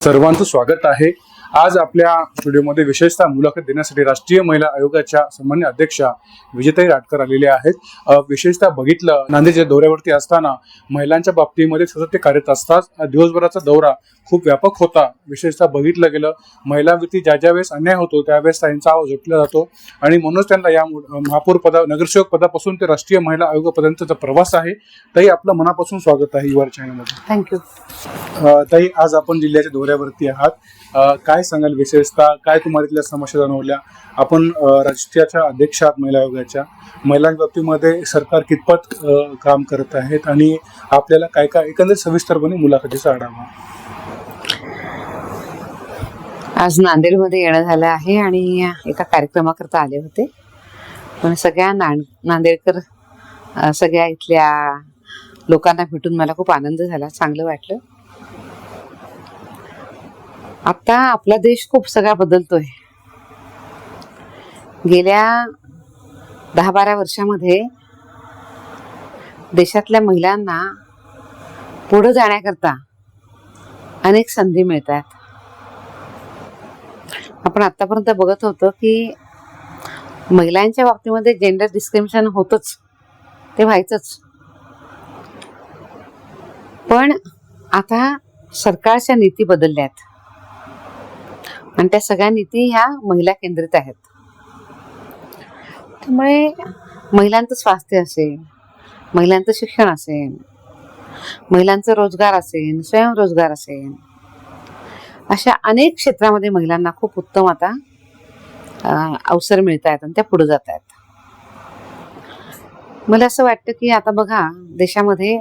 सर्वांचं स्वागत आहे। आज आपल्या स्टुडिओमध्ये विशेषतः मुलाखत देण्यासाठी राष्ट्रीय महिला आयोगाच्या सन्माननीय अध्यक्षा विजयताई राटकर आलेल्या आहेत। विशेषतः बघितलं नांदेडच्या दौऱ्यावरती असताना महिलांच्या बाबतीमध्ये सतत ते कार्यरत असतात। दिवसभराचा दौरा खूप व्यापक होता। विशेषतः बघितलं गेलं महिलांवरती ज्या वेळेस अन्याय होतो त्यावेळेस त्यांचा आवाज उठला जातो आणि म्हणूनच त्यांना या महापौर नगरसेवक पदापासून ते राष्ट्रीय महिला आयोगापर्यंतचा प्रवास आहे। ताई आपलं मनापासून स्वागत आहे युवर चॅनलमध्ये। थँक्यू। ताई आज आपण जिल्ह्याच्या दौऱ्यावरती आहात, काय सांगाल विशेषतः काय तुम्हाला इथल्या समस्या जाणवल्या? आपण राष्ट्रीयच्या अध्यक्ष आहात महिला आयोगाच्या, महिलांच्या बाबतीमध्ये सरकार कितपत काम करत आहेत आणि आपल्याला काय काय एकंदरीत सविस्तरपणे मुलाखतीचा आढावा। आज नांदेडमध्ये येणं झालं आहे आणि एका कार्यक्रमाकरता आले होते, पण सगळ्या नांदेडकर सगळ्या इथल्या लोकांना भेटून मला खूप आनंद झाला, चांगलं वाटलं। आता आपला देश खूप सगळा बदलतोय। गेल्या 10-12 वर्षामध्ये देशातल्या महिलांना पुढे जाण्याकरता अनेक संधी मिळतात। आपण आतापर्यंत बघत होतो की महिलांच्या बाबतीमध्ये जेंडर डिस्क्रिमिनेशन होतच, ते व्हायचंच, पण आता सरकारच्या नीती बदलल्यात आणि त्या सगळ्या नीती ह्या महिला केंद्रित आहेत। त्यामुळे महिलांचं स्वास्थ्य असेल, महिलांचं शिक्षण असेल, महिलांचं रोजगार असेल, स्वयंरोजगार असेल, अशा अनेक क्षेत्रामध्ये महिलांना खूप उत्तम आता अवसर मिळत आहेत आणि त्या पुढे जात आहेत। मला असं वाटतं की आता बघा, देशामध्ये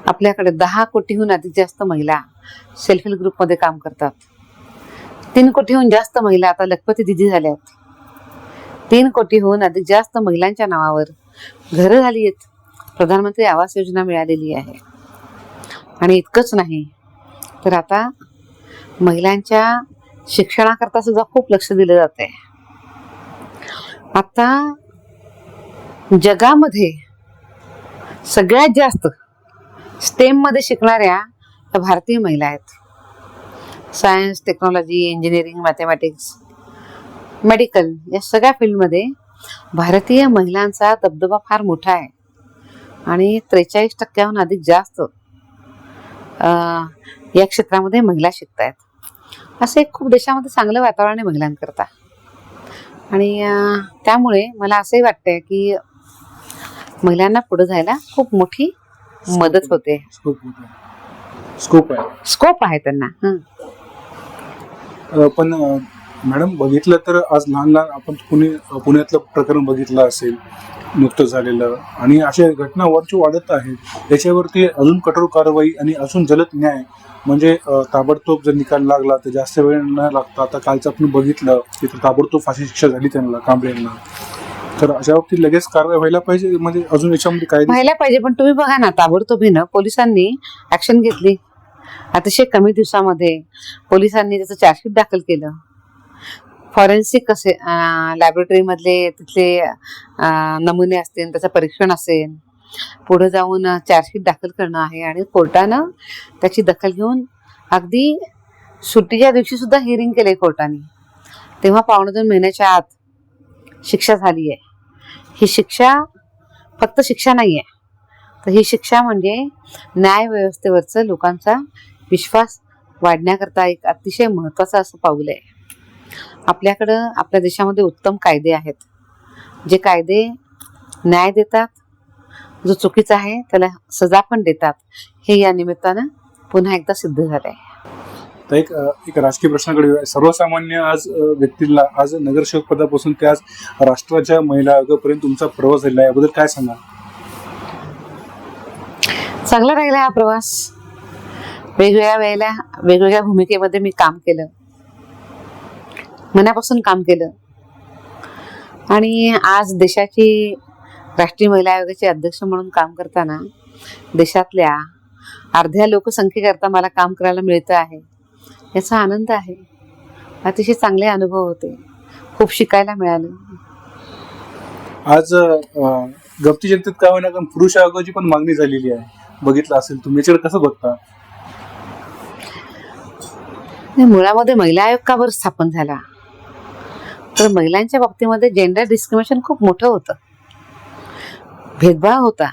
आपल्याकडे 10 कोटीहून अधिक जास्त महिला सेल्फ हेल्प ग्रुपमध्ये काम करतात। 3 कोटीहून जास्त महिला आता लखपती दिदी झाल्यात। 3 कोटीहून अधिक जास्त महिलांच्या नावावर घरं झाली आहेत, प्रधानमंत्री आवास योजना मिळालेली आहे। आणि इतकंच नाही तर आता महिलांच्या शिक्षणाकरता सुद्धा खूप लक्ष दिलं जाते। आता जगामध्ये सगळ्यात जास्त स्टेम मध्ये शिकणाऱ्या भारतीय महिला आहेत। Science, technology, engineering, mathematics, medical या सगळ्या फील्डमध्ये भारतीय महिलांचा दबदबा फार मोठा आहे आणि 43% अधिक जास्त या क्षेत्रामध्ये महिला शिकत आहेत। असं एक खूप देशामध्ये चांगलं वातावरण आहे महिलांकरता आणि त्यामुळे मला असंही वाटतंय की महिलांना पुढे जायला खूप मोठी मदत होते, स्कोप आहे त्यांना। पण मॅडम बघितलं तर आज लहान आपण पुण्यातलं प्रकरण बघितलं असेल नुकतं झालेलं, आणि अशा घटना वरची वाढत आहेत। याच्यावरती अजून कठोर कारवाई आणि अजून जलद न्याय, म्हणजे ताबडतोब जर निकाल लागला तर जास्त वेळ न लागता, आता कालचं आपण बघितलं तिथे ताबडतोब फाशी शिक्षा झाली त्यांना, कांबळे यांना, तर अशा बाबतीत लगेच कारवाई व्हायला पाहिजे, म्हणजे अजून याच्यामध्ये काय व्हायला पाहिजे। पण तुम्ही बघा ना, ताबडतोबीनं पोलिसांनी ऍक्शन घेतली, अतिशय कमी दिवसामध्ये पोलिसांनी त्याचं चार्जशीट दाखल केलं। फॉरेन्सिक असे लॅबोरेटरी मधले तिथले नमुने असतील, त्याचं परीक्षण असेल, पुढे जाऊन चार्जशीट दाखल करणं आहे आणि कोर्टानं त्याची दखल घेऊन अगदी सुट्टीच्या दिवशी सुद्धा हिअरिंग केले कोर्टाने, तेव्हा 2.5 महिन्याच्या आत शिक्षा झाली आहे। ही शिक्षा फक्त शिक्षा नाही आहे, तर ही शिक्षा म्हणजे न्याय व्यवस्थेवरचं लोकांचा विश्वास वाढण्याकरता एक अतिशय महत्त्वाचं असं पाऊल आहे। आपल्याकडं आपल्या देशामध्ये उत्तम कायदे आहेत, जे कायदे न्याय देतात, जो चुकीचा आहे त्याला सजा पण देतात, हे या निमित्तानं पुन्हा एकदा सिद्ध झालंय। तर एक राजकीय प्रश्नाकडे, सर्वसामान्य आज व्यक्तीला आज नगरसेवक पदापासून ते आज राष्ट्राच्या महिला आयोगापर्यंत तुमचा प्रवास झाला, याबद्दल काय सांगाल? चांगला राहिला हा प्रवास। वेगवेगळ्या वेळेला वेगवेगळ्या भूमिकेमध्ये मी काम केलं, मनापासून काम केलं आणि आज देशाची राष्ट्रीय महिला आयोगाचे अध्यक्ष म्हणून काम करताना देशातल्या अर्ध्या लोकसंख्येकरता मला काम करायला मिळतं आहे, याचा आनंद आहे। अतिशय चांगले अनुभव होते, खूप शिकायला मिळालं। आज गमती जनतेत काय होईना, कारण पुरुष आयोगाची पण मागणी झालेली आहे, बघितलं असेल तुम्ही, याच्याकडे कसं बघता? आणि मुळामध्ये महिला आयोग का बरं स्थापन झाला, तर महिलांच्या बाबतीमध्ये जेंडर डिस्क्रिमिनेशन खूप मोठं होतं, भेदभाव होता,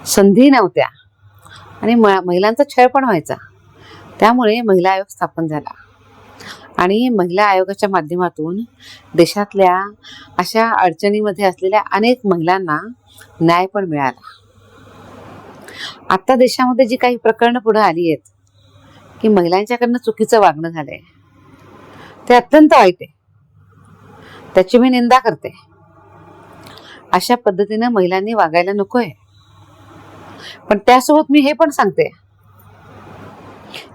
संधी नव्हत्या आणि महिलांचा छळ पण व्हायचा. त्यामुळे महिला आयोग स्थापन झाला आणि महिला आयोगाच्या माध्यमातून देशातल्या अशा अडचणीमध्ये असलेल्या अनेक महिलांना न्याय पण मिळाला. आता देशामध्ये जी काही प्रकरणं पुढे आली आहेत की महिलांच्याकडनं चुकीचं वागणं झालंय, ते अत्यंत वाईट आहे, त्याची मी निंदा करते. अशा पद्धतीनं महिलांनी वागायला नकोय. पण त्यासोबत मी हे पण सांगते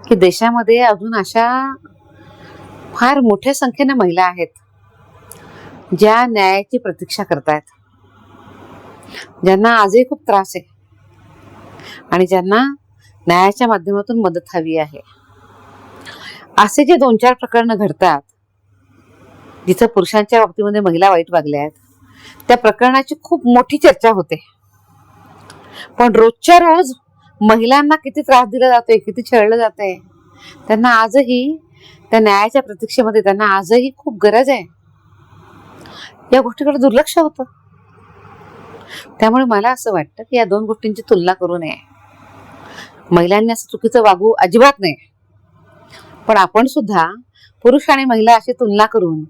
की देशामध्ये अजून अशा फार मोठ्या संख्येने महिला आहेत ज्या न्यायाची प्रतीक्षा करतायत, ज्यांना आजही खूप त्रास आहे आणि ज्यांना न्यायाच्या माध्यमातून मदत हवी आहे. असे जे 2-4 प्रकरणं घडतात जिथं पुरुषांच्या बाबतीमध्ये महिला वाईट वागल्या आहेत, त्या प्रकरणाची खूप मोठी चर्चा होते. पण रोजच्या रोज महिलांना किती त्रास दिला जातोय, किती छळलं जातंय, त्यांना आजही त्या न्यायाच्या प्रतीक्षेमध्ये त्यांना आजही खूप गरज आहे. या गोष्टीकडे दुर्लक्ष होतं. त्यामुळे मला असं वाटतं की या 2 गोष्टींची तुलना करू नये. महिलांनी असं चुकीचं वागू अजिबात नाही, पण आपण सुद्धा पुरुष आणि महिला अशी तुलना करून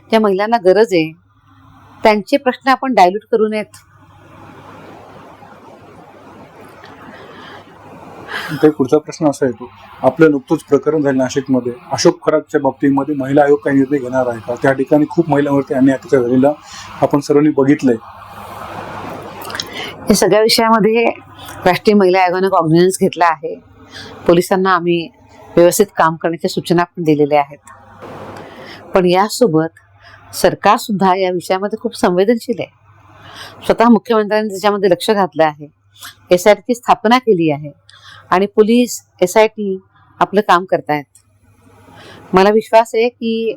ज्या महिलांना गरज आहे त्यांचे प्रश्न आपण डायल्यूट करू नयेत. काही पुढचा प्रश्न असा येतो, आपलं नुकतंच प्रकरण झालं नाशिकमध्ये, अशोक खरातच्या बाबतीमध्ये महिला आयोग काही निर्णय घेणार आहे का? त्या ठिकाणी खूप महिलांवरती अन्याय अत्याचार झालेला आपण सर्वांनी बघितलंय. या सगळ्या विषयामध्ये राष्ट्रीय महिला आयोगाने कॉग्निझन्स घेतला आहे. पोलिसांना आम्ही व्यवस्थित काम करण्याच्या सूचना पण दिलेल्या आहेत. पण यासोबत सरकार सुद्धा या विषयामध्ये खूप संवेदनशील आहे. स्वतः मुख्यमंत्र्यांनी त्याच्यामध्ये लक्ष घातलं आहे. SIT ची स्थापना केली आहे आणि पोलीस SIT आपलं काम करतायत. मला विश्वास आहे की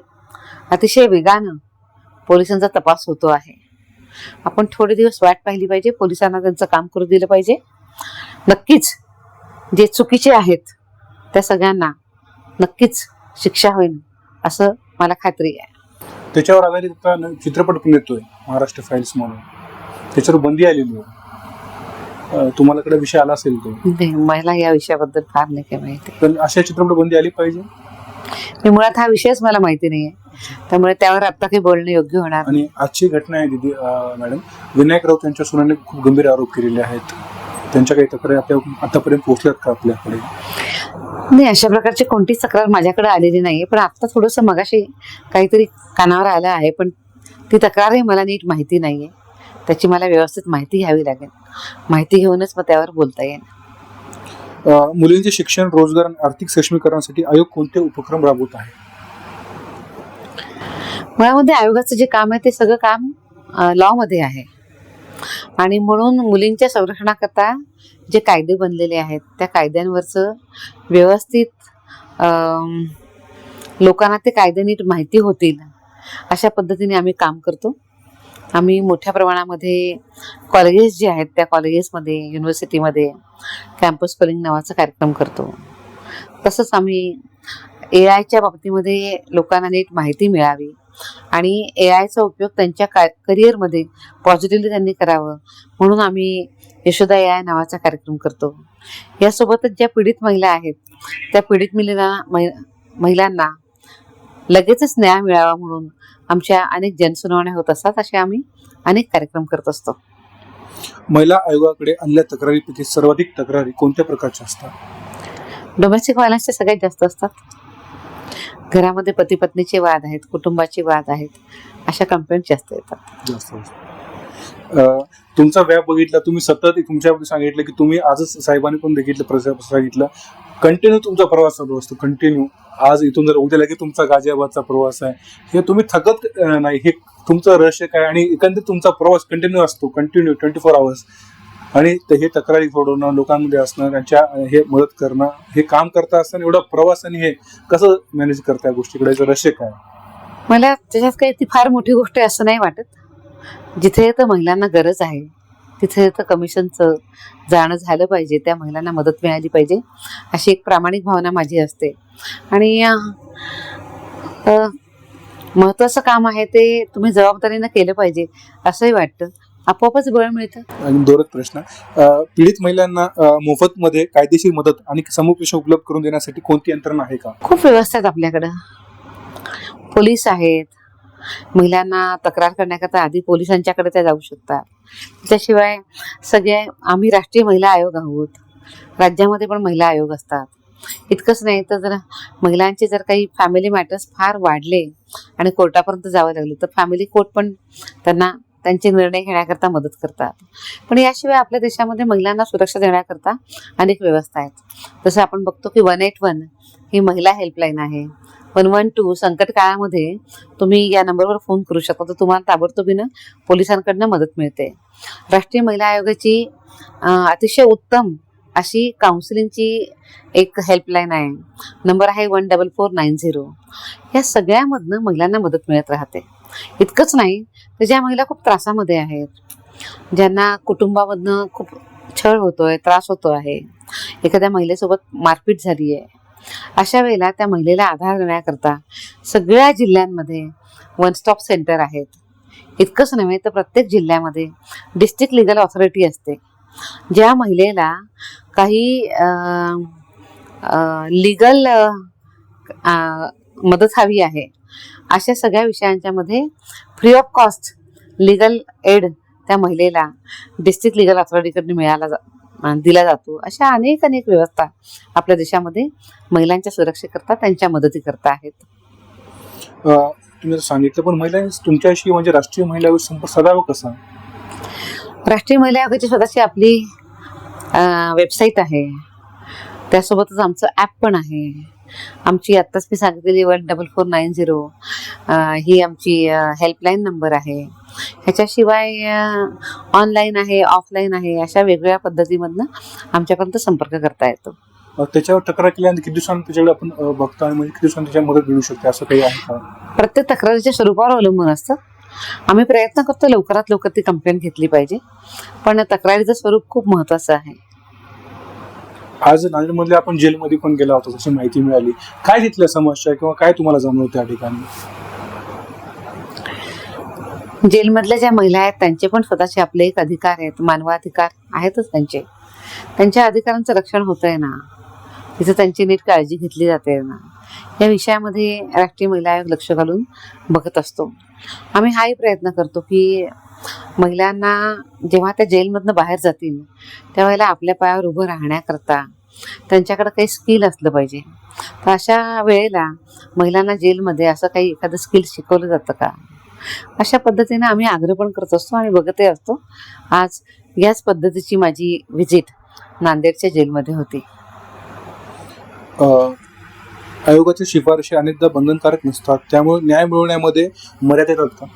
अतिशय वेगानं पोलिसांचा तपास होतो आहे. आपण थोडे दिवस वाट पाहिली पाहिजे, पोलिसांना त्यांचं काम करू दिलं पाहिजे. नक्कीच जे चुकीचे आहेत त्या सगळ्यांना नक्कीच शिक्षा होईल असं मला खात्री आहे. त्याच्यावर आधारित आता चित्रपट पण येतोय, महाराष्ट्र फाईल्स म्हणून, त्याच्यावर बंदी आलेली आहे. तुम्हाला कडे विषय आला असेल तो? मला या विषयाबद्दल फार नाही काही माहिती. पण अशा चित्रपट बंदी आली पाहिजे. मुळात हा विषयच मला माहिती नाहीये, त्यामुळे त्यावर आता काही बोलणं योग्य होणार. आणि आजची घटना आहे दीदी मॅडम, विनायक राऊत यांच्या सुनाने खूप गंभीर आरोप केलेले आहेत. त्यांच्या काही तक्रारी आतापर्यंत पोहोचल्यात का आपल्याकडे? नाही, अशा प्रकारची कोणतीच तक्रार माझ्याकडे आलेली नाहीये. पण आता थोडंसं मगाशी काहीतरी कानावर आलं आहे, पण ती तक्रारही मला नीट माहिती नाहीये. त्याची मला व्यवस्थित माहिती घ्यावी लागेल. माहिती घेऊनच मग त्यावर बोलता येईल. मुलींचे शिक्षण, रोजगार आणि आर्थिक सक्षमीकरणासाठी आयोग कोणते उपक्रम राबवत आहे? मुळामध्ये आयोगाचं जे काम आहे ते सगळं काम लॉ मध्ये आहे आणि म्हणून मुलींच्या संरक्षणाकरता जे कायदे बनलेले आहेत त्या कायद्यांवरचं व्यवस्थित लोकांना ते कायदे नीट माहिती होतील अशा पद्धतीने आम्ही काम करतो. आम्ही मोठ्या प्रमाणामध्ये कॉलेजेस जे आहेत त्या कॉलेजेसमध्ये, युनिव्हर्सिटीमध्ये कॅम्पस कॉलिंग नावाचा कार्यक्रम करतो. तसंच आम्ही AIच्या बाबतीमध्ये लोकांना नीट माहिती मिळावी आणि AIचा उपयोग त्यांच्या करिअरमध्ये पॉझिटिव्हली त्यांनी करावं म्हणून आम्ही यशोदा AI नावाचा कार्यक्रम करतो. यासोबतच ज्या पीडित महिला आहेत त्या पीडित महिलांना लगेचच न्याय मिळावा म्हणून आमच्या अनेक जनसुनावण्या होत असतात. असे आम्ही अनेक कार्यक्रम करत असतो. महिला आयोगाकडे आणल्या तक्रारीपैकी सर्वाधिक तक्रारी कोणत्या प्रकारच्या असतात? डोमेस्टिक व्हायलन्सचे सगळ्यात जास्त असतात. घरामध्ये पती पत्नीचे वाद आहेत, कुटुंबाचे वाद आहेत, अशा कंप्लेंट जास्त येतात. तुमचा व्याप बघितला, तुम्ही सतत तुमच्यामध्ये सांगितलं की तुम्ही आजच साहेबांनी पण देखील सांगितलं कंटिन्यू तुमचा प्रवास चालू असतो. कंटिन्यू आज इथून जर उद्या लगेच तुमचा गाझियाबादचा प्रवास आहे, हे तुम्ही थकत नाही. हे तुमचं रहस्य काय? आणि एकंदरीत तुमचा प्रवास कंटिन्यू असतो, कंटिन्यू 24 आवर्स. आणि हे तक्रारी सोडवणं, लोकांमध्ये असणं, त्यांच्या हे मदत करणं, हे काम करता असताना एवढा प्रवास आणि हे कसं मॅनेज करता, या गोष्टीकडे रहस्य काय? मला त्याच्यात काही ती फार मोठी गोष्ट आहे असं नाही वाटत. जिथे तर महिलांना गरज आहे तिथे तर कमिशनचं जाणं झालं पाहिजे, त्या महिलांना मदत मिळाली पाहिजे अशी एक प्रामाणिक भावना माझी असते. आणि महत्वाचं काम आहे ते तुम्ही जबाबदारीनं केलं पाहिजे असंही वाटतं. आपोआपच बळ मिळतं. आणि दोरच प्रश्न, पीडित महिलांना मोफतमध्ये कायदेशीर मदत आणि समुपदेशन उपलब्ध करून देण्यासाठी कोणती यंत्रणा आहे का? खूप व्यवस्था आहेत आपल्याकडं. पोलीस आहेत. महिलांना तक्रार करण्याकरता आधी पोलिसांच्याकडे त्या जाऊ शकतात. त्याशिवाय आम्ही राष्ट्रीय महिला आयोग आहोत. राज्यामध्ये पण महिला आयोग असतात. इतकंच नाही तर जर महिलांचे जर काही फॅमिली मॅटर्स फार वाढले आणि कोर्टापर्यंत जावं लागलं तर फॅमिली कोर्ट पण त्यांना त्यांचे निर्णय घेण्याकरता मदत करतात. पण याशिवाय आपल्या देशामध्ये महिलांना सुरक्षा देण्याकरता अनेक व्यवस्था आहेत. जसं आपण बघतो की 181 ही महिला हेल्पलाईन आहे. 112 संकट काळामध्ये तुम्ही या नंबरवर फोन करू शकता तर तुम्हाला ताबडतोबीनं पोलिसांकडनं मदत मिळते. राष्ट्रीय महिला आयोगाची अतिशय उत्तम अशी काउन्सिलिंगची एक हेल्पलाईन आहे. नंबर आहे 14490. या सगळ्यामधनं महिलांना मदत मिळत राहते. इतकंच नाही तर ज्या महिला खूप त्रासामध्ये आहेत, ज्यांना कुटुंबामधनं खूप छळ होतोय, त्रास होतो आहे, एखाद्या महिलेसोबत मारपीट झाली आहे, अशा वेळेला त्या महिलेला आधार देण्याकरता सगळ्या जिल्ह्यांमध्ये वन स्टॉप सेंटर आहेत. इतकंच नव्हे तर प्रत्येक जिल्ह्यामध्ये डिस्ट्रिक्ट लिगल ऑथॉरिटी असते. ज्या महिलेला काही लिगल मदत हवी आहे अशा सगळ्या विषयांच्या मध्ये free of cost legal add त्या महिलेला डिस्ट्रिक्ट लिगल अथॉरिटीकडून दिला जातो. अशा अनेक व्यवस्था आपल्या देशामध्ये महिलांच्या सुरक्षेकरता त्यांच्या मदतीकरता आहेत. तुम्ही सांगितलं, पण महिलांनी तुमच्याशी म्हणजे राष्ट्रीय महिला आयोग संपर्क साधावा कसा? राष्ट्रीय महिला आयोगाची स्वतःची आपली वेबसाईट आहे. त्यासोबतच आमचं ॲप पण आहे. आमची आत्ताच मी सांगितलेली 14490 ही आमची हेल्पलाईन नंबर आहे. ह्याच्याशिवाय ऑनलाईन आहे, ऑफलाईन आहे, अशा वेगवेगळ्या पद्धतीमधनं आमच्यापर्यंत संपर्क करता येतो. त्याच्यावर तक्रार केल्यानंतर किती दिवसांनी त्याच्याकडे आपण बघतो आणि म्हणजे किती दिवसांनी त्याच्या मदत मिळू शकते असं काही आहे का? प्रत्येक तक्रारीच्या स्वरूपावर अवलंबून असतं. आम्ही प्रयत्न करतो लवकरात लवकर ती कंप्लेंट घेतली पाहिजे, पण तक्रारीचं स्वरूप खूप महत्वाचं आहे. आज नांदेडमध्ये आपण जेलमध्ये पण गेला होता, तशी माहिती मिळाली. काय तिथल्या समस्या किंवा काय तुम्हाला जाणवतं त्या ठिकाणी? जेलमधल्या ज्या महिला आहेत त्यांचे पण स्वतःचे आपले एक अधिकार आहेत, मानवाधिकार आहेतच त्यांचे. त्यांच्या अधिकारांचं रक्षण होतंय ना, तिथं त्यांची नीट काळजी घेतली जाते ना, या विषयामध्ये राष्ट्रीय महिला आयोग लक्ष घालून बघत असतो. आम्ही हाही प्रयत्न करतो की महिलांना जेव्हा त्या जेलमधनं बाहेर जातील त्यावेळेला आपल्या पायावर उभं राहण्याकरता त्यांच्याकडे काही स्किल असलं पाहिजे. तर अशा वेळेला महिलांना जेलमध्ये असं काही एखादं स्किल शिकवलं जातं का, अशा पद्धतीने आम्ही आग्रह पण करत असतो आणि बघतही असतो. आज याच पद्धतीची माझी व्हिजिट नांदेडच्या जेलमध्ये होती. आयोगाच्या शिफारशी अनेकदा बंधनकारक नसतात, त्यामुळे न्याय मिळवण्यामध्ये मर्यादा येतात का?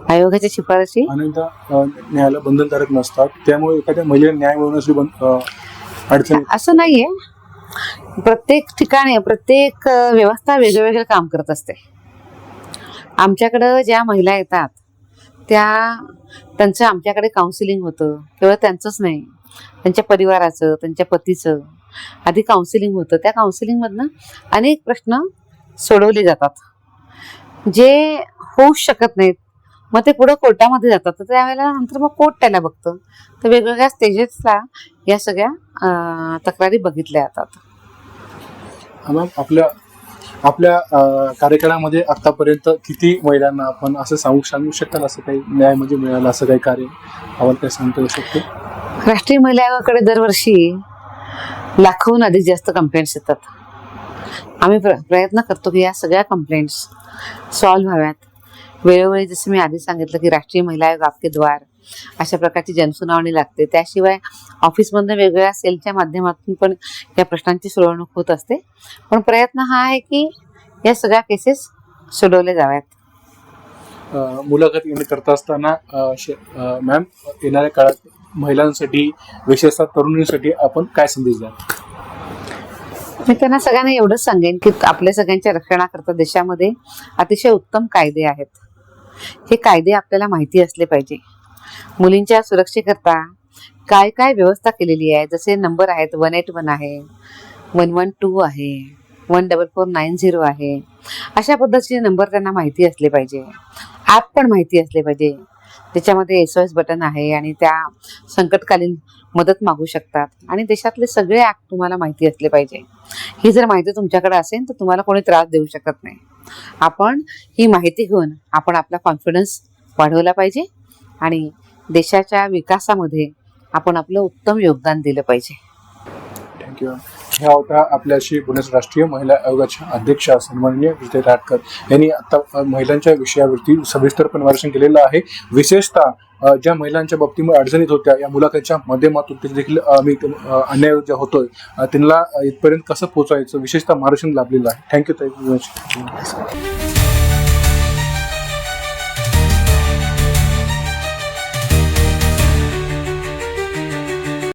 आयोगाच्या शिफारशी अनेकदा न्यायाला बंधनकारक नसतात, त्यामुळे एखाद्या महिलेला न्याय मिळवण्यासाठी अडचण असं नाहीये. प्रत्येक ठिकाणी प्रत्येक व्यवस्था वेगवेगळं काम करत असते. आमच्याकडं ज्या महिला येतात त्यांचं आमच्याकडे काउन्सिलिंग होतं. केवळ त्यांचंच नाही, त्यांच्या परिवाराचं, त्यांच्या पतीचं आधी काउन्सिलिंग होतं. त्या काउन्सिलिंगमधनं अनेक प्रश्न सोडवले जातात जे होऊच शकत नाहीत. मग ते पुढं कोर्टामध्ये जातात. तर त्यावेळेला नंतर मग कोर्ट त्याला बघतं. तर वेगवेगळ्या स्टेजेसला या सगळ्या तक्रारी बघितल्या जातात. आपल्या कार्यकाळामध्ये आतापर्यंत किती महिलांना आपण असं सांगू शकाल, असं काही न्याय म्हणजे मिळालं असं काही कार्य आम्हाला काय सांगता येऊ शकतो? राष्ट्रीय महिला आयोगाकडे दरवर्षी लाखोहून अधिक जास्त कंप्लेंट्स येतात. आम्ही प्रयत्न करतो की या सगळ्या कंप्लेंट्स सॉल्व्ह व्हाव्यात. वेळोवेळी जसं मी आधी सांगितलं की राष्ट्रीय महिला आयोग आपके द्वार अशा प्रकारची जनसुनावणी लागते. त्याशिवाय ऑफिसमधनं वेगवेगळ्या सेलच्या माध्यमातून पण या प्रश्नांची सोडवणूक होत असते. पण प्रयत्न हा आहे की या सगळ्या केसेस सोडवल्या जाव्यात. मुलाखत करत असताना मॅम, येणाऱ्या काळात महिलांसाठी विशेषतः तरुणींसाठी आपण काय संदेश द्याल? मी त्यांना सगळ्यांना एवढंच सांगेन की आपल्या सगळ्यांच्या रक्षणाकरता देशामध्ये अतिशय उत्तम कायदे आहेत. हे कायदे आपल्याला माहिती असले पाहिजे. मुलींच्या सुरक्षेकरता काय काय व्यवस्था केलेली आहे, जसे नंबर आहेत 181 आहे, 112 आहे, 14490 आहे. अशा पद्धतीचे नंबर त्यांना माहिती असले पाहिजे. ॲप पण माहिती असले पाहिजे. त्याच्यामध्ये SOS बटन आहे आणि त्या संकटकालीन मदत मागू शकतात आणि देशातले सगळे ॲक्ट तुम्हाला माहिती असले पाहिजे. ही जर माहिती तुमच्याकडे असेल तर तुम्हाला कोणी त्रास देऊ शकत नाही. आपण ही माहिती घेऊन आपण आपला कॉन्फिडन्स वाढवला पाहिजे आणि देशाच्या विकासामध्ये आपण आपलं उत्तम योगदान दिलं पाहिजे. थँक्यू. ह्या होत्या आपल्याशी पुणे राष्ट्रीय महिला आयोगाच्या अध्यक्षा सन्माननीय विजय राटकर यांनी आता महिलांच्या विषयावरती सविस्तरपणे मार्गदर्शन केलेलं आहे. विशेषतः ज्या महिलांच्या बाबतीमध्ये अडचणीत होत्या या मुलाखतीच्या माध्यमातून ते देखील आम्ही अन्याय जे होतोय त्यांना इथपर्यंत कसं पोहोचायचं विशेषतः मार्गदर्शन लाभलेलं आहे. थँक्यू.